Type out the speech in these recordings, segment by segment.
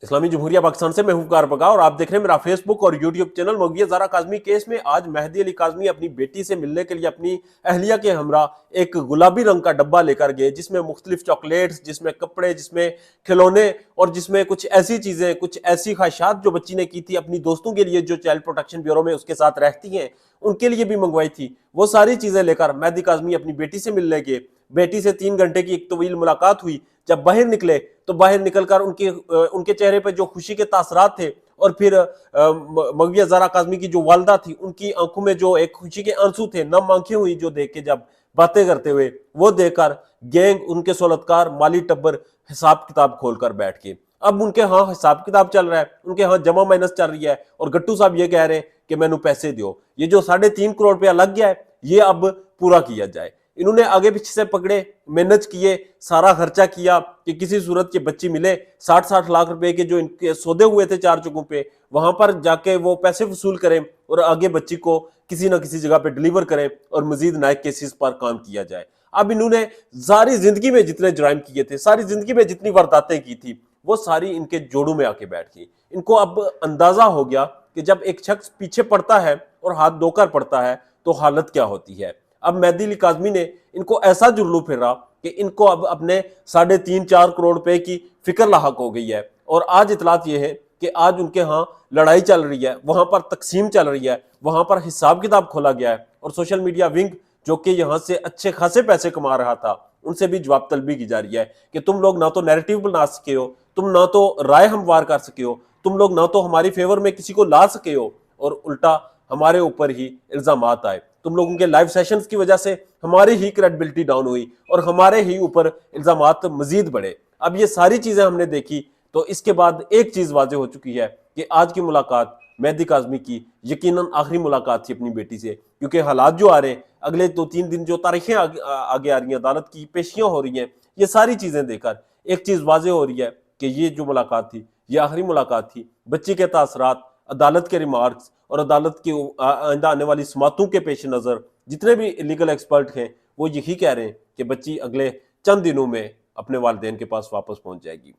इस्लामी जमहूरिया पाकिस्तान से मैं हूं वकार बगा और आप देख रहे हैं मेरा फेसबुक और यूट्यूब चैनल। मौगिया ज़ारा काज़मी केस में आज मेहदी अली काज़मी अपनी बेटी से मिलने के लिए अपनी अहलिया के हमरा एक गुलाबी रंग का डब्बा लेकर गए, जिसमें मुख्तलिफ चॉकलेट्स, जिसमें कपड़े, जिसमें खिलौने और जिसमें कुछ ऐसी चीज़ें, कुछ ऐसी ख्वाहिशात जो बच्ची ने की थी अपनी दोस्तों के लिए जो चाइल्ड प्रोटेक्शन ब्यूरो में उसके साथ रहती हैं, उनके लिए भी मंगवाई थी। वो सारी चीज़ें लेकर मेहदी काज़मी अपनी बेटी से मिलने गए। बेटी से 3 घंटे की एक तवील मुलाकात हुई। जब बाहर निकले तो बाहर निकलकर उनके चेहरे पर जो खुशी के तासरात थे और फिर मौगिया ज़ारा काज़मी की जो वालदा थी उनकी आंखों में जो एक खुशी के आंसू थे, नम आंखें हुई जो देख के, जब बातें करते हुए वो देखकर गैंग, उनके सोलतकार, माली टब्बर हिसाब किताब खोलकर बैठ के अब उनके यहाँ हिसाब किताब चल रहा है, उनके यहाँ जमा माइनस चल रही है और गट्टू साहब ये कह रहे हैं कि मैनू पैसे दो, ये जो 3.5 करोड़ रुपया लग गया है ये अब पूरा किया जाए। इन्होंने आगे पीछे से पकड़े, मेहनत किए, सारा खर्चा किया कि किसी सूरत के बच्ची मिले। 60-60 लाख रुपए के जो इनके सौदे हुए थे 4 जगहों पे, वहां पर जाके वो पैसे वसूल करें और आगे बच्ची को किसी ना किसी जगह पे डिलीवर करें और मजीद नए केसेस पर काम किया जाए। अब इन्होंने सारी जिंदगी में जितने जुराइम किए थे, सारी जिंदगी में जितनी वारदातें की थी, वो सारी इनके जोड़ों में आके बैठ गई। इनको अब अंदाजा हो गया कि जब एक शख्स पीछे पड़ता है और हाथ धोकर पड़ता है तो हालत क्या होती है। अब मेहदी अली काज़मी ने इनको ऐसा जुल्लू फेरा कि इनको अब अपने 3.5-4 करोड़ रुपए की फिक्र लाहक हो गई है। और आज इतलात यह है कि आज उनके यहाँ लड़ाई चल रही है, वहां पर तकसीम चल रही है, वहां पर हिसाब किताब खोला गया है और सोशल मीडिया विंग जो कि यहाँ से अच्छे खासे पैसे कमा रहा था, उनसे भी जवाब तलबी की जा रही है कि तुम लोग ना तो नैरेटिव बना सके हो, तुम ना तो राय हमवार कर सके हो, तुम लोग ना तो हमारी फेवर में किसी को ला सके हो और उल्टा हमारे ऊपर ही इल्जामात आए। तुम लोगों के लाइव सेशंस की वजह से हमारी ही क्रेडिबिलिटी डाउन हुई और हमारे ही ऊपर इल्जामात मजीद बढ़े। अब ये सारी चीजें हमने देखी तो इसके बाद एक चीज वाजे हो चुकी है कि आज की मुलाकात मेहदी काज़मी की यकीनन आखिरी मुलाकात थी अपनी बेटी से, क्योंकि हालात जो आ रहे हैं अगले 2-3 दिन, जो तारीखें आगे आ रही हैं, अदालत की पेशियां हो रही हैं, ये सारी चीजें देखकर एक चीज वाजे हो रही है कि ये जो मुलाकात थी ये आखिरी मुलाकात थी। बच्ची के तासरात, अदालत के रिमार्क्स और अदालत की आइंदा आने वाली समातों के पेश नज़र जितने भी लीगल एक्सपर्ट हैं वो यही कह रहे हैं कि बच्ची अगले चंद दिनों में अपने वालिदैन के पास वापस पहुंच जाएगी।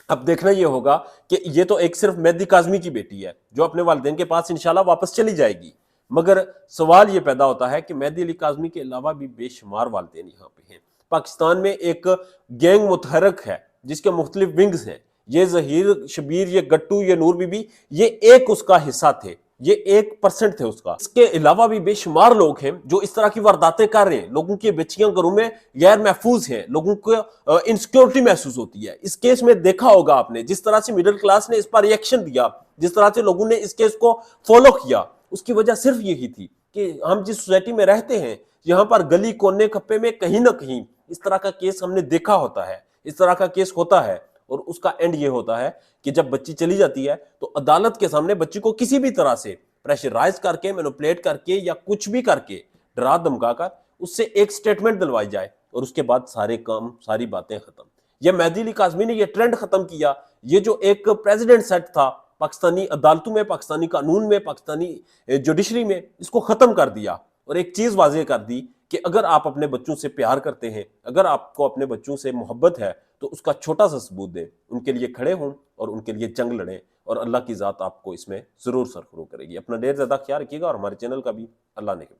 अब देखना यह होगा कि ये तो एक सिर्फ मेहदी काज़मी की बेटी है जो अपने वालिदैन के पास इंशाल्लाह वापस चली जाएगी, मगर सवाल ये पैदा होता है कि मेहदी अली काज़मी के अलावा भी बेशुमार वालिदैन यहाँ पे हैं। पाकिस्तान में एक गैंग मुतहरक है जिसके मुख्तलिफ विंग्स हैं। ये जहीर, शबीर, ये गट्टू, ये नूर बीबी, ये एक उसका हिस्सा थे, ये 1% थे उसका। इसके अलावा भी बेशुमार लोग हैं जो इस तरह की वारदातें कर रहे हैं। लोगों की बच्चियां घरों में गैर महफूज हैं, लोगों को इनसिक्योरिटी महसूस होती है। इस केस में देखा होगा आपने जिस तरह से मिडिल क्लास ने इस पर रिएक्शन दिया, जिस तरह से लोगों ने इस केस को फॉलो किया, उसकी वजह सिर्फ यही थी कि हम जिस सोसाइटी में रहते हैं यहाँ पर गली कोने खप्पे में कहीं ना कहीं इस तरह का केस हमने देखा होता है, इस तरह का केस होता है। और उसका एंड ये होता है कि जब बच्ची चली जाती है तो अदालत के सामने बच्ची को किसी भी तरह से प्रेशराइज करके, मैनिपुलेट करके या कुछ भी करके डरा धमकाकर उससे एक स्टेटमेंट दिलवाई जाए और उसके बाद सारे काम, सारी बातें खत्म। ये मेहदी अली काज़मी ने ये ट्रेंड खत्म किया। ये जो एक प्रेसिडेंट सेट था पाकिस्तानी अदालतों में, पाकिस्तानी कानून में, पाकिस्तानी जुडिशरी में, इसको खत्म कर दिया और एक चीज वाज़ेह कर दी कि अगर आप अपने बच्चों से प्यार करते हैं, अगर आपको अपने बच्चों से मोहब्बत है, तो उसका छोटा सा सबूत दें, उनके लिए खड़े हों और उनके लिए जंग लड़ें और अल्लाह की ज़ात आपको इसमें ज़रूर सरफरोश करेगी। अपना ढेर ज़्यादा ख्याल रखिएगा और हमारे चैनल का भी अल्लाह ने के